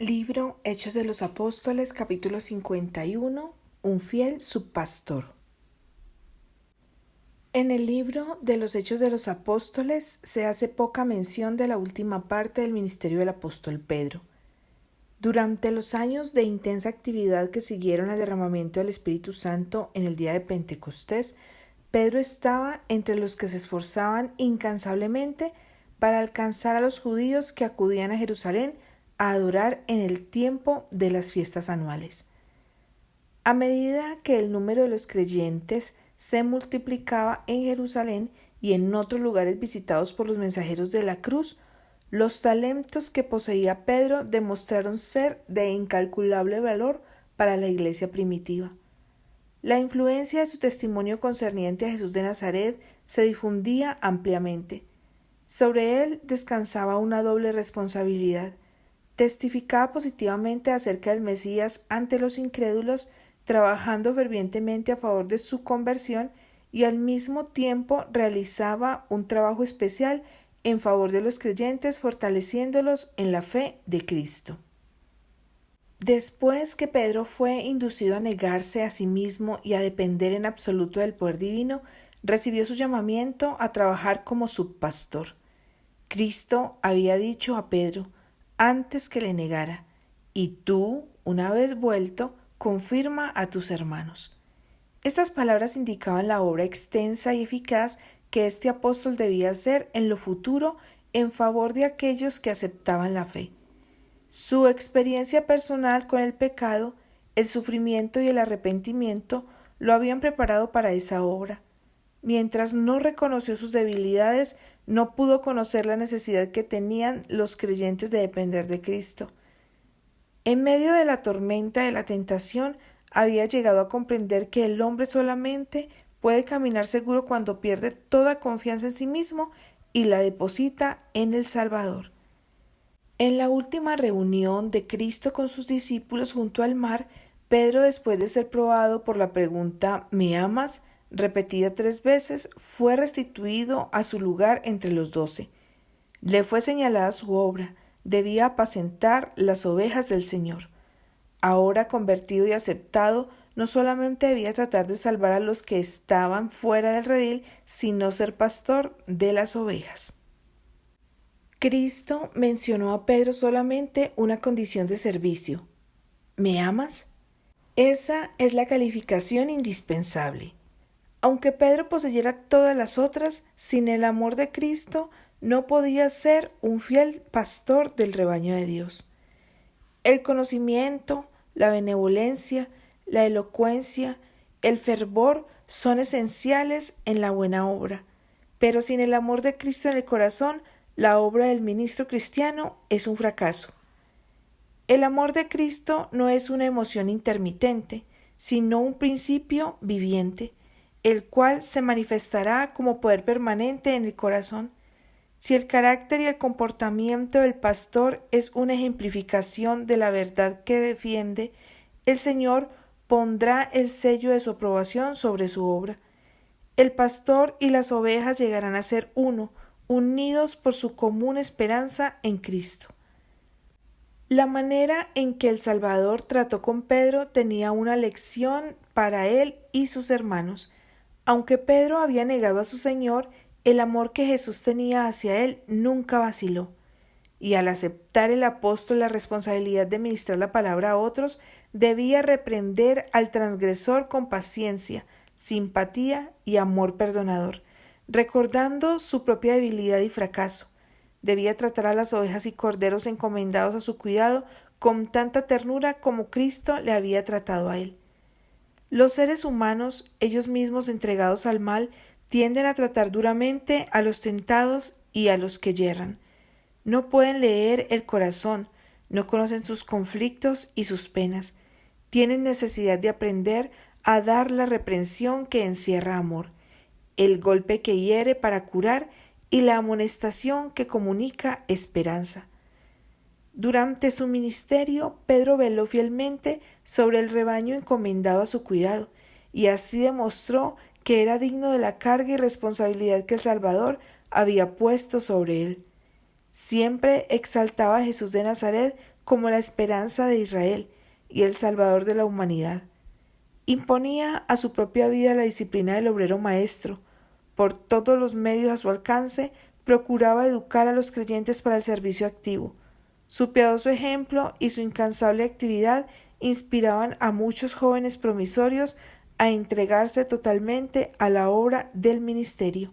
Libro Hechos de los Apóstoles, capítulo 51. Un fiel subpastor. En el libro de los Hechos de los Apóstoles se hace poca mención de la última parte del ministerio del apóstol Pedro. Durante los años de intensa actividad que siguieron al derramamiento del Espíritu Santo en el día de Pentecostés, Pedro estaba entre los que se esforzaban incansablemente para alcanzar a los judíos que acudían a Jerusalén a adorar en el tiempo de las fiestas anuales. A medida que el número de los creyentes se multiplicaba en Jerusalén y en otros lugares visitados por los mensajeros de la cruz, los talentos que poseía Pedro demostraron ser de incalculable valor para la iglesia primitiva. La influencia de su testimonio concerniente a Jesús de Nazaret se difundía ampliamente. Sobre él descansaba una doble responsabilidad. Testificaba positivamente acerca del Mesías ante los incrédulos, trabajando fervientemente a favor de su conversión, y al mismo tiempo realizaba un trabajo especial en favor de los creyentes, fortaleciéndolos en la fe de Cristo. Después que Pedro fue inducido a negarse a sí mismo y a depender en absoluto del poder divino, recibió su llamamiento a trabajar como subpastor. Cristo había dicho a Pedro, antes que le negara, y tú, una vez vuelto, confirma a tus hermanos. Estas palabras indicaban la obra extensa y eficaz que este apóstol debía hacer en lo futuro en favor de aquellos que aceptaban la fe. Su experiencia personal con el pecado, el sufrimiento y el arrepentimiento lo habían preparado para esa obra. Mientras no reconoció sus debilidades, no pudo conocer la necesidad que tenían los creyentes de depender de Cristo. En medio de la tormenta de la tentación, había llegado a comprender que el hombre solamente puede caminar seguro cuando pierde toda confianza en sí mismo y la deposita en el Salvador. En la última reunión de Cristo con sus discípulos junto al mar, Pedro, después de ser probado por la pregunta ¿me amas?, repetida 3 veces, fue restituido a su lugar entre los 12. Le fue señalada su obra, debía apacentar las ovejas del Señor. Ahora convertido y aceptado, no solamente debía tratar de salvar a los que estaban fuera del redil, sino ser pastor de las ovejas. Cristo mencionó a Pedro solamente una condición de servicio. ¿Me amas? Esa es la calificación indispensable. Aunque Pedro poseyera todas las otras, sin el amor de Cristo no podía ser un fiel pastor del rebaño de Dios. El conocimiento, la benevolencia, la elocuencia, el fervor son esenciales en la buena obra, pero sin el amor de Cristo en el corazón, la obra del ministro cristiano es un fracaso. El amor de Cristo no es una emoción intermitente, sino un principio viviente, el cual se manifestará como poder permanente en el corazón. Si el carácter y el comportamiento del pastor es una ejemplificación de la verdad que defiende, el Señor pondrá el sello de su aprobación sobre su obra. El pastor y las ovejas llegarán a ser uno, unidos por su común esperanza en Cristo. La manera en que el Salvador trató con Pedro tenía una lección para él y sus hermanos. Aunque Pedro había negado a su Señor, el amor que Jesús tenía hacia él nunca vaciló. Y al aceptar el apóstol la responsabilidad de ministrar la palabra a otros, debía reprender al transgresor con paciencia, simpatía y amor perdonador, recordando su propia debilidad y fracaso. Debía tratar a las ovejas y corderos encomendados a su cuidado con tanta ternura como Cristo le había tratado a él. Los seres humanos, ellos mismos entregados al mal, tienden a tratar duramente a los tentados y a los que yerran. No pueden leer el corazón, no conocen sus conflictos y sus penas. Tienen necesidad de aprender a dar la reprensión que encierra amor, el golpe que hiere para curar y la amonestación que comunica esperanza. Durante su ministerio, Pedro veló fielmente sobre el rebaño encomendado a su cuidado, y así demostró que era digno de la carga y responsabilidad que el Salvador había puesto sobre él. Siempre exaltaba a Jesús de Nazaret como la esperanza de Israel y el Salvador de la humanidad. Imponía a su propia vida la disciplina del obrero maestro. Por todos los medios a su alcance, procuraba educar a los creyentes para el servicio activo. Su piadoso ejemplo y su incansable actividad inspiraban a muchos jóvenes promisorios a entregarse totalmente a la obra del ministerio.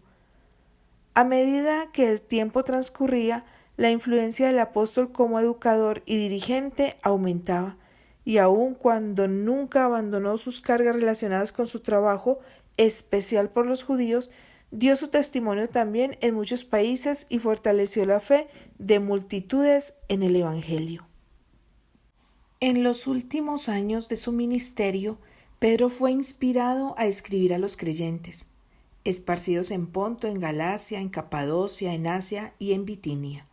A medida que el tiempo transcurría, la influencia del apóstol como educador y dirigente aumentaba, y aun cuando nunca abandonó sus cargas relacionadas con su trabajo, especial por los judíos, dio su testimonio también en muchos países y fortaleció la fe de multitudes en el Evangelio. En los últimos años de su ministerio, Pedro fue inspirado a escribir a los creyentes, esparcidos en Ponto, en Galacia, en Capadocia, en Asia y en Bitinia.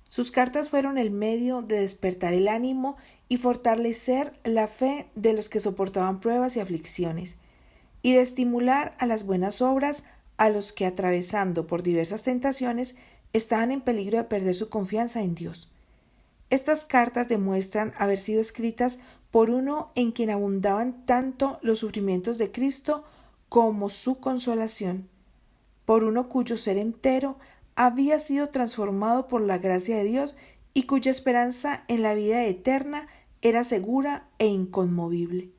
Sus cartas fueron el medio de despertar el ánimo y fortalecer la fe de los que soportaban pruebas y aflicciones, y de estimular a las buenas obras a los que, atravesando por diversas tentaciones, estaban en peligro de perder su confianza en Dios. Estas cartas demuestran haber sido escritas por uno en quien abundaban tanto los sufrimientos de Cristo como su consolación, por uno cuyo ser entero había sido transformado por la gracia de Dios y cuya esperanza en la vida eterna era segura e inconmovible.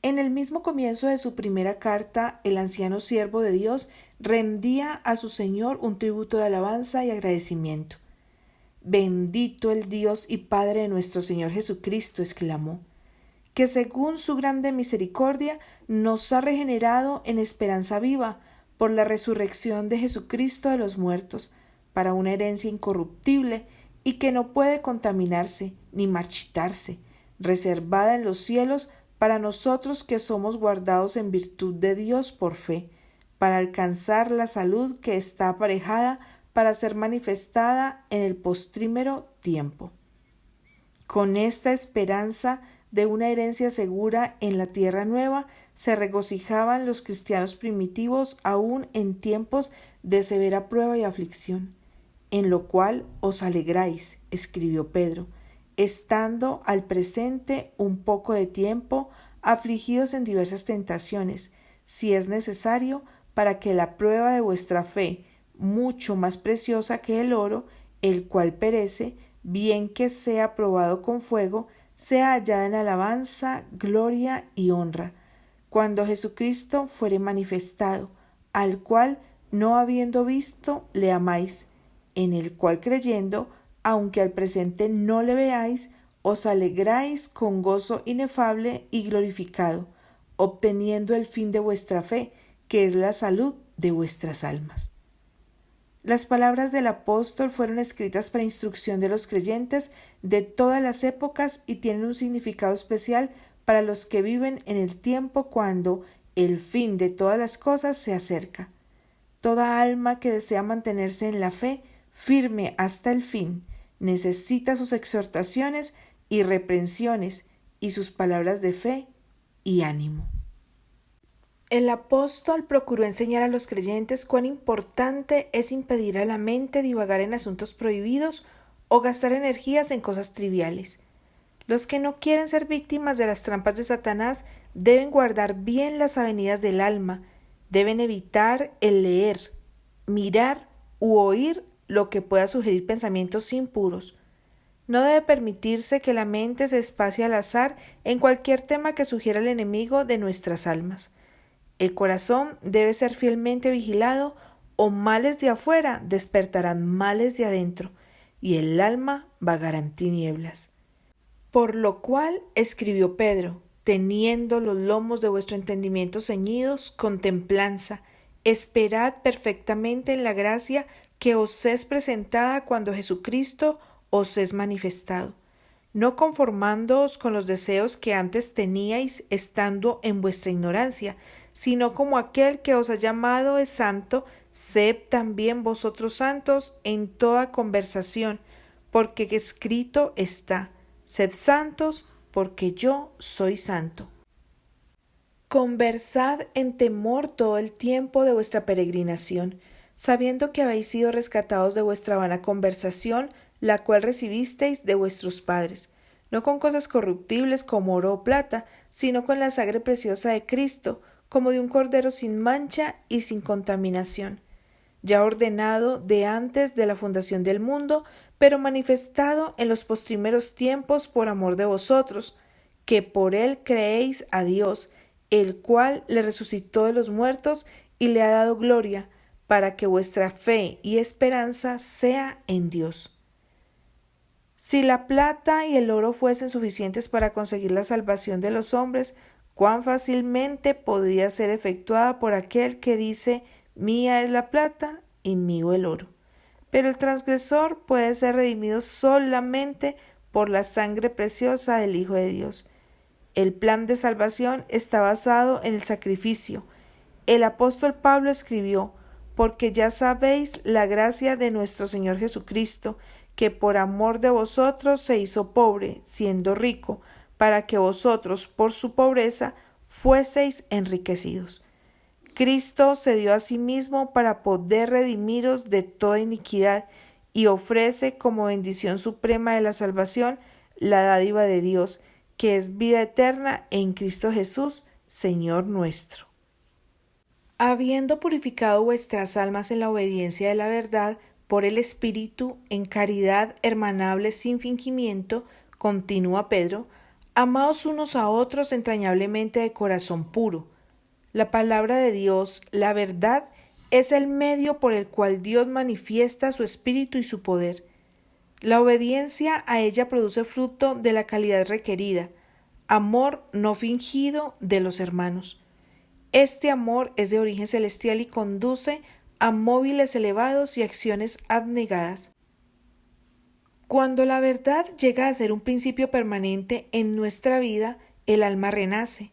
En el mismo comienzo de su primera carta, el anciano siervo de Dios rendía a su Señor un tributo de alabanza y agradecimiento. «Bendito el Dios y Padre de nuestro Señor Jesucristo», exclamó, «que según su grande misericordia nos ha regenerado en esperanza viva por la resurrección de Jesucristo de los muertos, para una herencia incorruptible y que no puede contaminarse ni marchitarse, reservada en los cielos para nosotros que somos guardados en virtud de Dios por fe, para alcanzar la salud que está aparejada para ser manifestada en el postrímero tiempo». Con esta esperanza de una herencia segura en la tierra nueva, se regocijaban los cristianos primitivos aún en tiempos de severa prueba y aflicción. «En lo cual os alegráis», escribió Pedro, «estando al presente un poco de tiempo afligidos en diversas tentaciones, si es necesario, para que la prueba de vuestra fe, mucho más preciosa que el oro, el cual perece, bien que sea probado con fuego, sea hallada en alabanza, gloria y honra, cuando Jesucristo fuere manifestado, al cual, no habiendo visto, le amáis, en el cual creyendo, aunque al presente no le veáis, os alegráis con gozo inefable y glorificado, obteniendo el fin de vuestra fe, que es la salud de vuestras almas». Las palabras del apóstol fueron escritas para instrucción de los creyentes de todas las épocas y tienen un significado especial para los que viven en el tiempo cuando el fin de todas las cosas se acerca. Toda alma que desea mantenerse en la fe, firme hasta el fin, necesita sus exhortaciones y reprensiones y sus palabras de fe y ánimo. El apóstol procuró enseñar a los creyentes cuán importante es impedir a la mente divagar en asuntos prohibidos o gastar energías en cosas triviales. Los que no quieren ser víctimas de las trampas de Satanás deben guardar bien las avenidas del alma, deben evitar el leer, mirar u oír lo que pueda sugerir pensamientos impuros. No debe permitirse que la mente se espacie al azar en cualquier tema que sugiera el enemigo de nuestras almas. El corazón debe ser fielmente vigilado, o males de afuera despertarán males de adentro, y el alma vagará en tinieblas. Por lo cual escribió Pedro, teniendo los lomos de vuestro entendimiento ceñidos con templanza, esperad perfectamente en la gracia que os es presentada cuando Jesucristo os es manifestado, no conformándoos con los deseos que antes teníais estando en vuestra ignorancia, sino como aquel que os ha llamado es santo, sed también vosotros santos en toda conversación, porque escrito está, sed santos, porque yo soy santo. Conversad en temor todo el tiempo de vuestra peregrinación, sabiendo que habéis sido rescatados de vuestra vana conversación, la cual recibisteis de vuestros padres, no con cosas corruptibles como oro o plata, sino con la sangre preciosa de Cristo, como de un cordero sin mancha y sin contaminación, ya ordenado de antes de la fundación del mundo, pero manifestado en los postrimeros tiempos por amor de vosotros, que por él creéis a Dios, el cual le resucitó de los muertos y le ha dado gloria, para que vuestra fe y esperanza sea en Dios. Si la plata y el oro fuesen suficientes para conseguir la salvación de los hombres, cuán fácilmente podría ser efectuada por aquel que dice: mía es la plata y mío el oro. Pero el transgresor puede ser redimido solamente por la sangre preciosa del Hijo de Dios. El plan de salvación está basado en el sacrificio. El apóstol Pablo escribió: porque ya sabéis la gracia de nuestro Señor Jesucristo, que por amor de vosotros se hizo pobre, siendo rico, para que vosotros por su pobreza fueseis enriquecidos. Cristo se dio a sí mismo para poder redimiros de toda iniquidad y ofrece como bendición suprema de la salvación la dádiva de Dios, que es vida eterna en Cristo Jesús, Señor nuestro. Habiendo purificado vuestras almas en la obediencia de la verdad, por el Espíritu, en caridad hermanable sin fingimiento, continúa Pedro, amaos unos a otros entrañablemente de corazón puro. La palabra de Dios, la verdad, es el medio por el cual Dios manifiesta su Espíritu y su poder. La obediencia a ella produce fruto de la calidad requerida, amor no fingido de los hermanos. Este amor es de origen celestial y conduce a móviles elevados y acciones abnegadas. Cuando la verdad llega a ser un principio permanente en nuestra vida, el alma renace,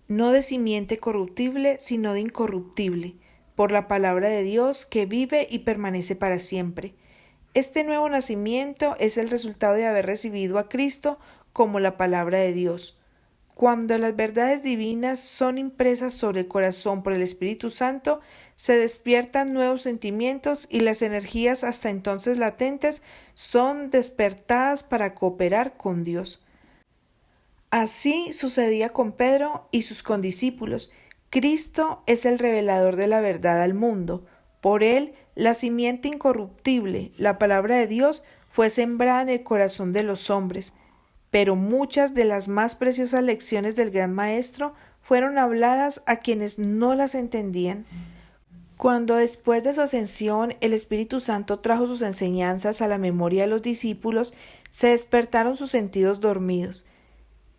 no de simiente corruptible, sino de incorruptible, por la palabra de Dios que vive y permanece para siempre. Este nuevo nacimiento es el resultado de haber recibido a Cristo como la palabra de Dios. Cuando las verdades divinas son impresas sobre el corazón por el Espíritu Santo, se despiertan nuevos sentimientos y las energías hasta entonces latentes son despertadas para cooperar con Dios. Así sucedía con Pedro y sus condiscípulos. Cristo es el revelador de la verdad al mundo. Por él, la simiente incorruptible, la palabra de Dios, fue sembrada en el corazón de los hombres. Pero muchas de las más preciosas lecciones del Gran Maestro fueron habladas a quienes no las entendían. Cuando después de su ascensión el Espíritu Santo trajo sus enseñanzas a la memoria de los discípulos, se despertaron sus sentidos dormidos.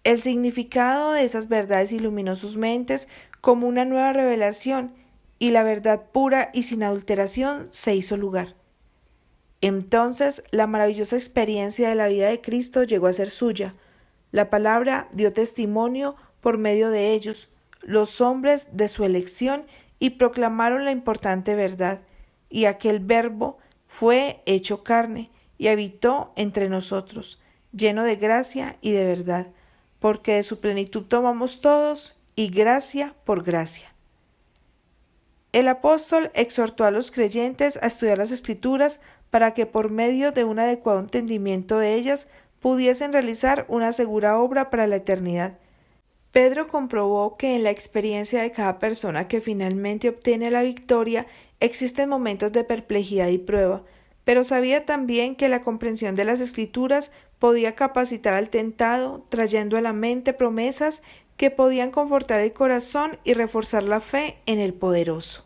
El significado de esas verdades iluminó sus mentes como una nueva revelación, y la verdad pura y sin adulteración se hizo lugar. Entonces la maravillosa experiencia de la vida de Cristo llegó a ser suya. La palabra dio testimonio por medio de ellos, los hombres de su elección, y proclamaron la importante verdad, y aquel Verbo fue hecho carne y habitó entre nosotros, lleno de gracia y de verdad, porque de su plenitud tomamos todos, y gracia por gracia. El apóstol exhortó a los creyentes a estudiar las Escrituras para que por medio de un adecuado entendimiento de ellas pudiesen realizar una segura obra para la eternidad. Pedro comprobó que en la experiencia de cada persona que finalmente obtiene la victoria existen momentos de perplejidad y prueba, pero sabía también que la comprensión de las Escrituras podía capacitar al tentado, trayendo a la mente promesas que podían confortar el corazón y reforzar la fe en el poderoso.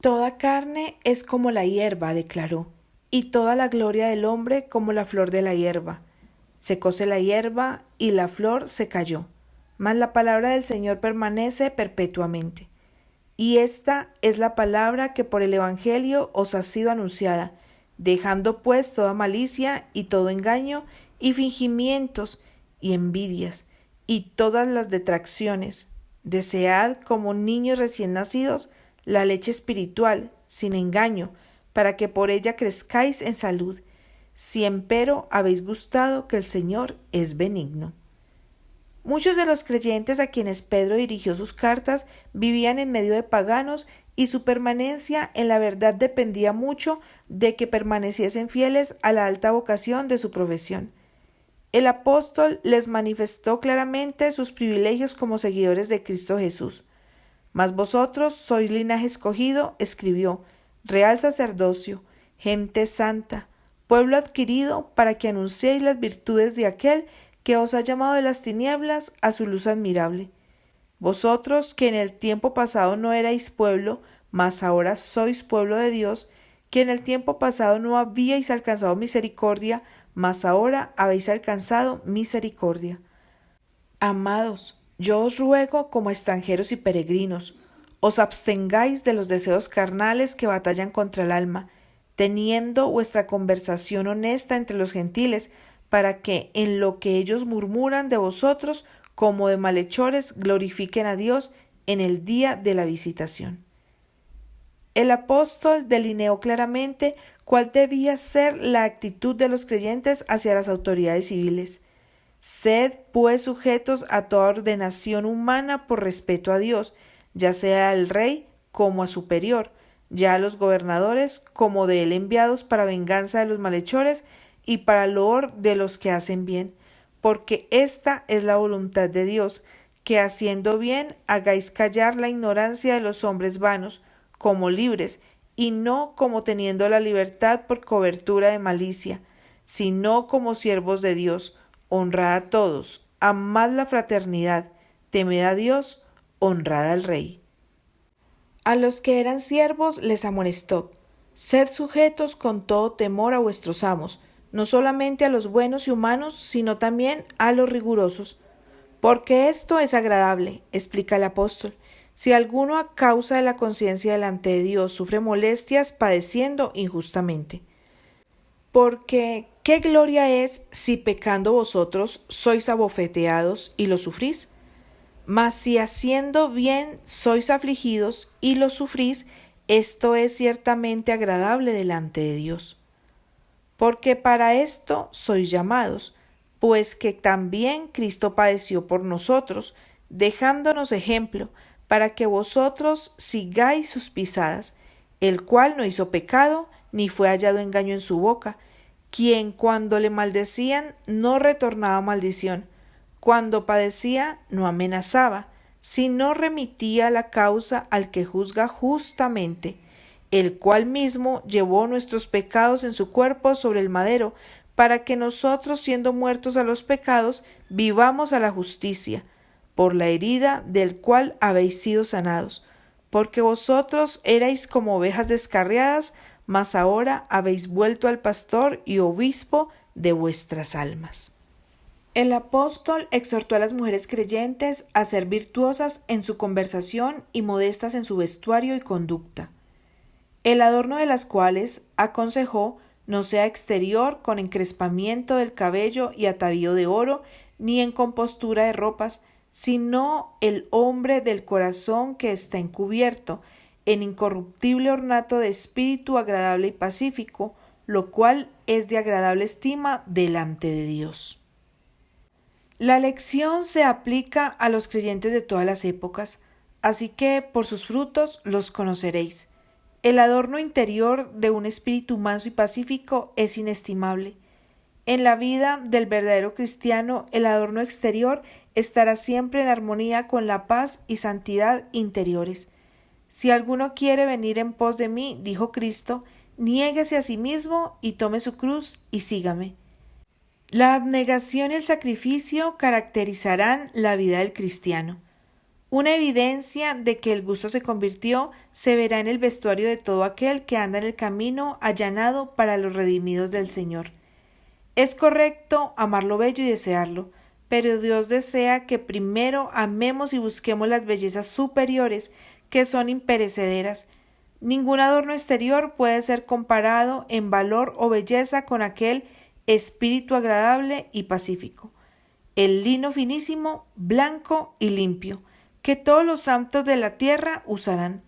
Toda carne es como la hierba, declaró, y toda la gloria del hombre como la flor de la hierba. Secóse la hierba y la flor se cayó, mas la palabra del Señor permanece perpetuamente. Y esta es la palabra que por el Evangelio os ha sido anunciada, dejando pues toda malicia y todo engaño y fingimientos y envidias y todas las detracciones. Desead como niños recién nacidos la leche espiritual, sin engaño, para que por ella crezcáis en salud, si empero habéis gustado que el Señor es benigno. Muchos de los creyentes a quienes Pedro dirigió sus cartas vivían en medio de paganos y su permanencia en la verdad dependía mucho de que permaneciesen fieles a la alta vocación de su profesión. El apóstol les manifestó claramente sus privilegios como seguidores de Cristo Jesús. Mas vosotros sois linaje escogido, escribió, real sacerdocio, gente santa, pueblo adquirido, para que anunciéis las virtudes de aquel que os ha llamado de las tinieblas a su luz admirable. Vosotros, que en el tiempo pasado no erais pueblo, mas ahora sois pueblo de Dios, que en el tiempo pasado no habíais alcanzado misericordia, mas ahora habéis alcanzado misericordia. Amados, yo os ruego como extranjeros y peregrinos, os abstengáis de los deseos carnales que batallan contra el alma, teniendo vuestra conversación honesta entre los gentiles, para que en lo que ellos murmuran de vosotros como de malhechores glorifiquen a Dios en el día de la visitación. El apóstol delineó claramente cuál debía ser la actitud de los creyentes hacia las autoridades civiles. Sed, pues, sujetos a toda ordenación humana por respeto a Dios, ya sea al rey como a superior, ya a los gobernadores como de él enviados para venganza de los malhechores y para loor de los que hacen bien, porque esta es la voluntad de Dios, que haciendo bien hagáis callar la ignorancia de los hombres vanos, como libres, y no como teniendo la libertad por cobertura de malicia, sino como siervos de Dios. Honrad a todos, amad la fraternidad, temed a Dios, honrad al Rey. A los que eran siervos les amonestó: sed sujetos con todo temor a vuestros amos, no solamente a los buenos y humanos, sino también a los rigurosos. Porque esto es agradable, explica el apóstol, si alguno a causa de la conciencia delante de Dios sufre molestias padeciendo injustamente. Porque ¿qué gloria es si pecando vosotros sois abofeteados y lo sufrís? Mas si haciendo bien sois afligidos y lo sufrís, esto es ciertamente agradable delante de Dios. Porque para esto sois llamados, pues que también Cristo padeció por nosotros, dejándonos ejemplo, para que vosotros sigáis sus pisadas, el cual no hizo pecado, ni fue hallado engaño en su boca, quien cuando le maldecían no retornaba maldición, cuando padecía no amenazaba, sino remitía la causa al que juzga justamente, el cual mismo llevó nuestros pecados en su cuerpo sobre el madero, para que nosotros, siendo muertos a los pecados, vivamos a la justicia, por la herida del cual habéis sido sanados, porque vosotros erais como ovejas descarriadas, mas ahora habéis vuelto al pastor y obispo de vuestras almas. El apóstol exhortó a las mujeres creyentes a ser virtuosas en su conversación y modestas en su vestuario y conducta, el adorno de las cuales, aconsejó, no sea exterior con encrespamiento del cabello y atavío de oro, ni en compostura de ropas, sino el hombre del corazón que está encubierto, en incorruptible ornato de espíritu agradable y pacífico, lo cual es de agradable estima delante de Dios. La lección se aplica a los creyentes de todas las épocas, así que por sus frutos los conoceréis. El adorno interior de un espíritu manso y pacífico es inestimable. En la vida del verdadero cristiano, el adorno exterior estará siempre en armonía con la paz y santidad interiores. Si alguno quiere venir en pos de mí, dijo Cristo, niéguese a sí mismo y tome su cruz y sígame. La abnegación y el sacrificio caracterizarán la vida del cristiano. Una evidencia de que el gusto se convirtió se verá en el vestuario de todo aquel que anda en el camino allanado para los redimidos del Señor. Es correcto amar lo bello y desearlo, pero Dios desea que primero amemos y busquemos las bellezas superiores que son imperecederas. Ningún adorno exterior puede ser comparado en valor o belleza con aquel espíritu agradable y pacífico, el lino finísimo, blanco y limpio, que todos los santos de la tierra usarán.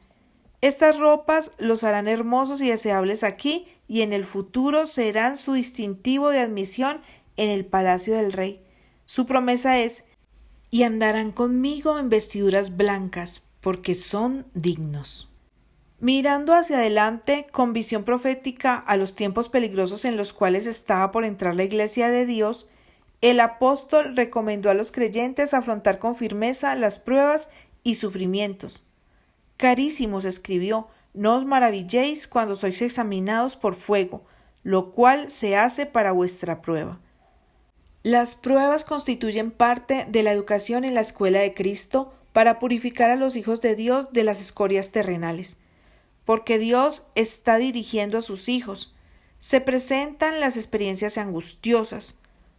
Estas ropas los harán hermosos y deseables aquí y en el futuro serán su distintivo de admisión en el palacio del rey. Su promesa es: y andarán conmigo en vestiduras blancas, porque son dignos. Mirando hacia adelante con visión profética a los tiempos peligrosos en los cuales estaba por entrar la Iglesia de Dios, el apóstol recomendó a los creyentes afrontar con firmeza las pruebas y sufrimientos. Carísimos, escribió, no os maravilléis cuando sois examinados por fuego, lo cual se hace para vuestra prueba. Las pruebas constituyen parte de la educación en la escuela de Cristo para purificar a los hijos de Dios de las escorias terrenales, porque Dios está dirigiendo a sus hijos. Se presentan las experiencias angustiosas.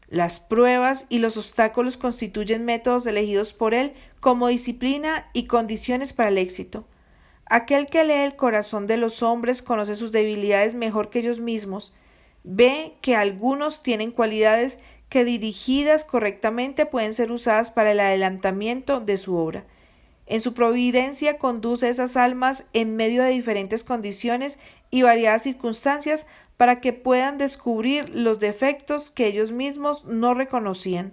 Las pruebas y los obstáculos constituyen métodos elegidos por Él como disciplina y condiciones para el éxito. Aquel que lee el corazón de los hombres conoce sus debilidades mejor que ellos mismos. Ve que algunos tienen cualidades que dirigidas correctamente pueden ser usadas para el adelantamiento de su obra. En su providencia conduce esas almas en medio de diferentes condiciones y variadas circunstancias para que puedan descubrir los defectos que ellos mismos no reconocían.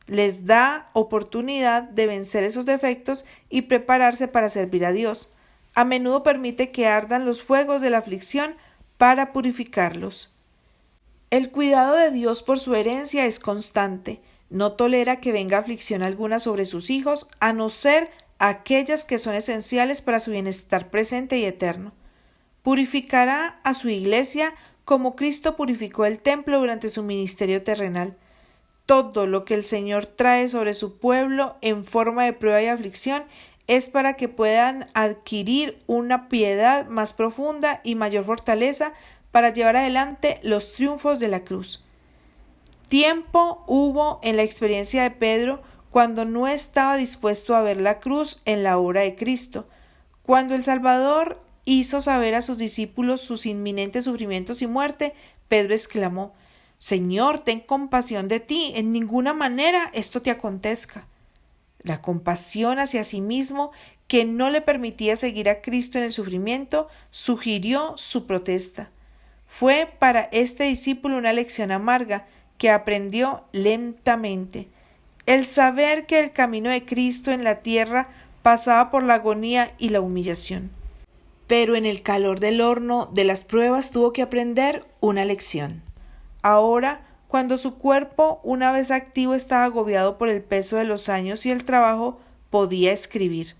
Les da oportunidad de vencer esos defectos y prepararse para servir a Dios. A menudo permite que ardan los fuegos de la aflicción para purificarlos. El cuidado de Dios por su herencia es constante. No tolera que venga aflicción alguna sobre sus hijos, a no ser aquellas que son esenciales para su bienestar presente y eterno. Purificará a su iglesia como Cristo purificó el templo durante su ministerio terrenal. Todo lo que el Señor trae sobre su pueblo en forma de prueba y aflicción es para que puedan adquirir una piedad más profunda y mayor fortaleza para llevar adelante los triunfos de la cruz. Tiempo hubo en la experiencia de Pedro cuando no estaba dispuesto a ver la cruz en la obra de Cristo. Cuando el Salvador hizo saber a sus discípulos sus inminentes sufrimientos y muerte, Pedro exclamó: Señor, ten compasión de ti, en ninguna manera esto te acontezca. La compasión hacia sí mismo, que no le permitía seguir a Cristo en el sufrimiento, sugirió su protesta. Fue para este discípulo una lección amarga que aprendió lentamente. El saber que el camino de Cristo en la tierra pasaba por la agonía y la humillación. Pero en el calor del horno de las pruebas tuvo que aprender una lección. Ahora, cuando su cuerpo, una vez activo, estaba agobiado por el peso de los años y el trabajo, podía escribir: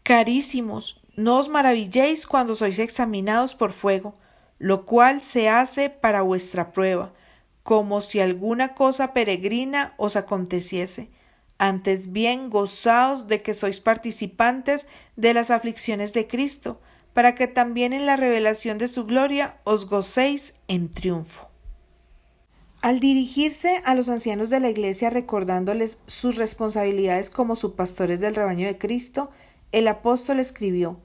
Carísimos, no os maravilléis cuando sois examinados por fuego, lo cual se hace para vuestra prueba, como si alguna cosa peregrina os aconteciese. Antes bien, gozaos de que sois participantes de las aflicciones de Cristo, para que también en la revelación de su gloria os gocéis en triunfo. Al dirigirse a los ancianos de la Iglesia recordándoles sus responsabilidades como subpastores del rebaño de Cristo, el apóstol escribió: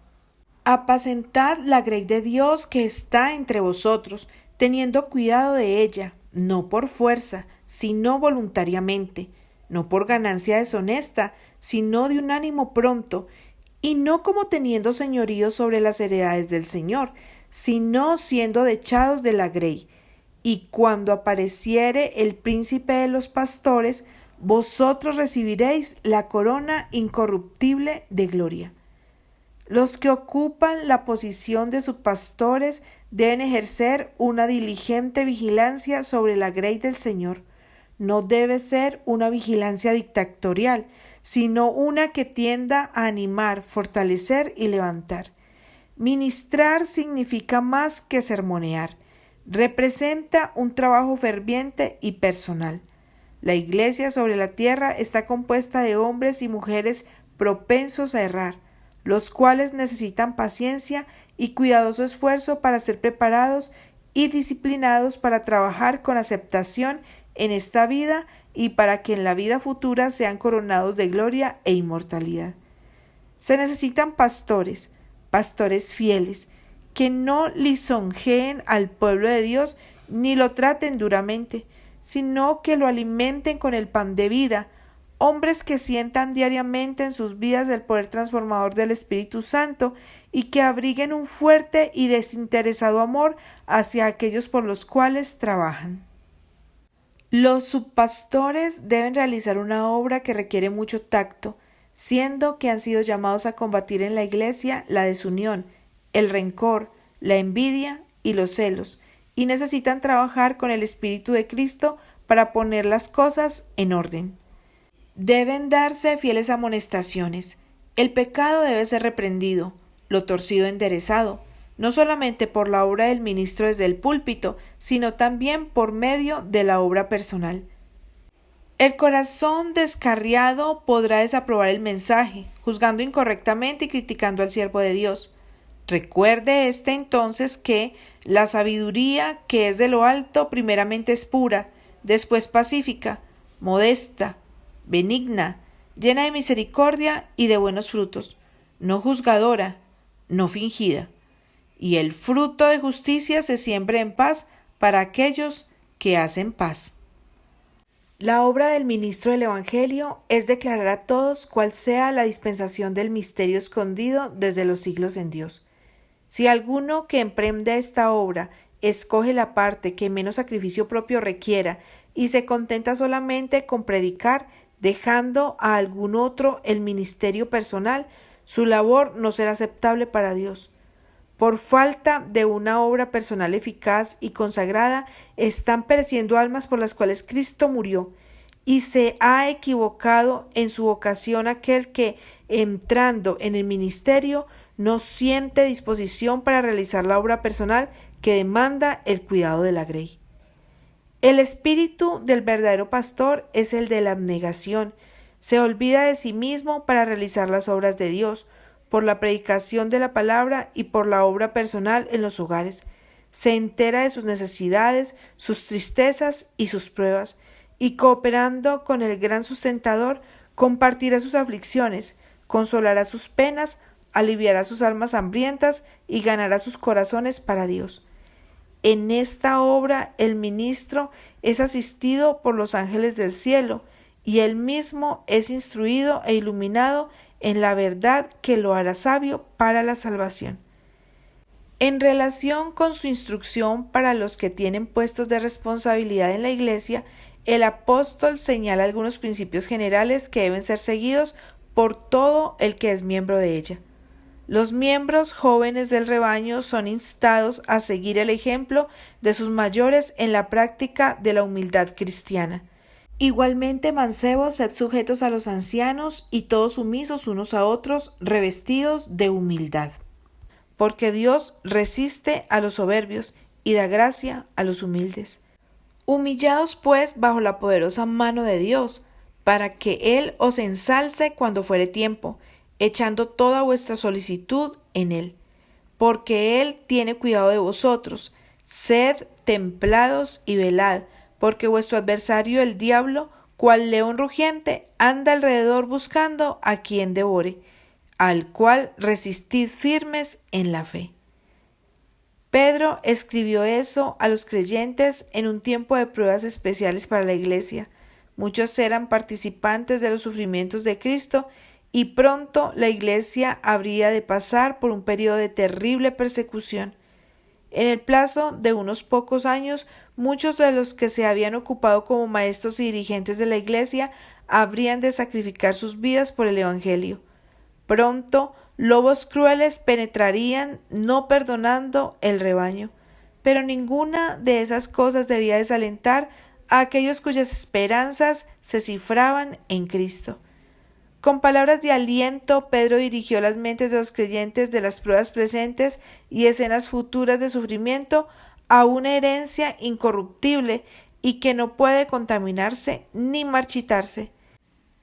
Apacentad la grey de Dios que está entre vosotros, teniendo cuidado de ella, no por fuerza, sino voluntariamente, no por ganancia deshonesta, sino de un ánimo pronto, y no como teniendo señorío sobre las heredades del Señor, sino siendo dechados de la grey. Y cuando apareciere el príncipe de los pastores, vosotros recibiréis la corona incorruptible de gloria. Los que ocupan la posición de subpastores deben ejercer una diligente vigilancia sobre la grey del Señor. No debe ser una vigilancia dictatorial, sino una que tienda a animar, fortalecer y levantar. Ministrar significa más que sermonear. Representa un trabajo ferviente y personal. La Iglesia sobre la tierra está compuesta de hombres y mujeres propensos a errar, los cuales necesitan paciencia y cuidadoso esfuerzo para ser preparados y disciplinados para trabajar con aceptación en esta vida y para que en la vida futura sean coronados de gloria e inmortalidad. Se necesitan pastores fieles, que no lisonjeen al pueblo de Dios ni lo traten duramente, sino que lo alimenten con el pan de vida, hombres que sientan diariamente en sus vidas el poder transformador del Espíritu Santo y que abriguen un fuerte y desinteresado amor hacia aquellos por los cuales trabajan. Los subpastores deben realizar una obra que requiere mucho tacto, siendo que han sido llamados a combatir en la Iglesia la desunión, el rencor, la envidia y los celos, y necesitan trabajar con el Espíritu de Cristo para poner las cosas en orden. Deben darse fieles amonestaciones. El pecado debe ser reprendido, lo torcido enderezado, no solamente por la obra del ministro desde el púlpito, sino también por medio de la obra personal. El corazón descarriado podrá desaprobar el mensaje, juzgando incorrectamente y criticando al siervo de Dios. Recuerde entonces que la sabiduría que es de lo alto primeramente es pura, después pacífica, modesta, benigna, llena de misericordia y de buenos frutos, no juzgadora, no fingida. Y el fruto de justicia se siembra en paz para aquellos que hacen paz. La obra del ministro del Evangelio es declarar a todos cuál sea la dispensación del misterio escondido desde los siglos en Dios. Si alguno que emprende esta obra escoge la parte que menos sacrificio propio requiera y se contenta solamente con predicar, dejando a algún otro el ministerio personal, su labor no será aceptable para Dios. Por falta de una obra personal eficaz y consagrada, están pereciendo almas por las cuales Cristo murió, y se ha equivocado en su vocación aquel que, entrando en el ministerio, no siente disposición para realizar la obra personal que demanda el cuidado de la grey. El espíritu del verdadero pastor es el de la abnegación. Se olvida de sí mismo para realizar las obras de Dios, por la predicación de la palabra y por la obra personal en los hogares. Se entera de sus necesidades, sus tristezas y sus pruebas, y cooperando con el gran sustentador, compartirá sus aflicciones, consolará sus penas, aliviará sus almas hambrientas y ganará sus corazones para Dios. En esta obra el ministro es asistido por los ángeles del cielo, y él mismo es instruido e iluminado en la verdad que lo hará sabio para la salvación. En relación con su instrucción para los que tienen puestos de responsabilidad en la Iglesia, el apóstol señala algunos principios generales que deben ser seguidos por todo el que es miembro de ella. Los miembros jóvenes del rebaño son instados a seguir el ejemplo de sus mayores en la práctica de la humildad cristiana. Igualmente, mancebos, sed sujetos a los ancianos y todos sumisos unos a otros, revestidos de humildad. Porque Dios resiste a los soberbios y da gracia a los humildes. Humillaos, pues, bajo la poderosa mano de Dios, para que Él os ensalce cuando fuere tiempo, echando toda vuestra solicitud en Él. Porque Él tiene cuidado de vosotros. Sed templados y velad, porque vuestro adversario el diablo, cual león rugiente, anda alrededor buscando a quien devore, al cual resistid firmes en la fe. Pedro escribió eso a los creyentes en un tiempo de pruebas especiales para la Iglesia. Muchos eran participantes de los sufrimientos de Cristo y pronto la Iglesia habría de pasar por un periodo de terrible persecución. En el plazo de unos pocos años, muchos de los que se habían ocupado como maestros y dirigentes de la Iglesia habrían de sacrificar sus vidas por el Evangelio. Pronto, lobos crueles penetrarían, no perdonando el rebaño. Pero ninguna de esas cosas debía desalentar a aquellos cuyas esperanzas se cifraban en Cristo. Con palabras de aliento, Pedro dirigió las mentes de los creyentes de las pruebas presentes y escenas futuras de sufrimiento a una herencia incorruptible y que no puede contaminarse ni marchitarse.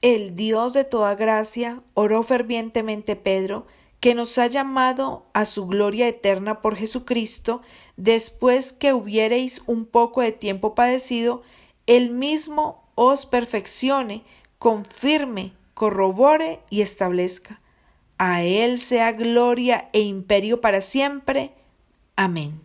El Dios de toda gracia, oró fervientemente Pedro, que nos ha llamado a su gloria eterna por Jesucristo, después que hubiereis un poco de tiempo padecido, Él mismo os perfeccione, confirme, corrobore y establezca. A Él sea gloria e imperio para siempre. Amén.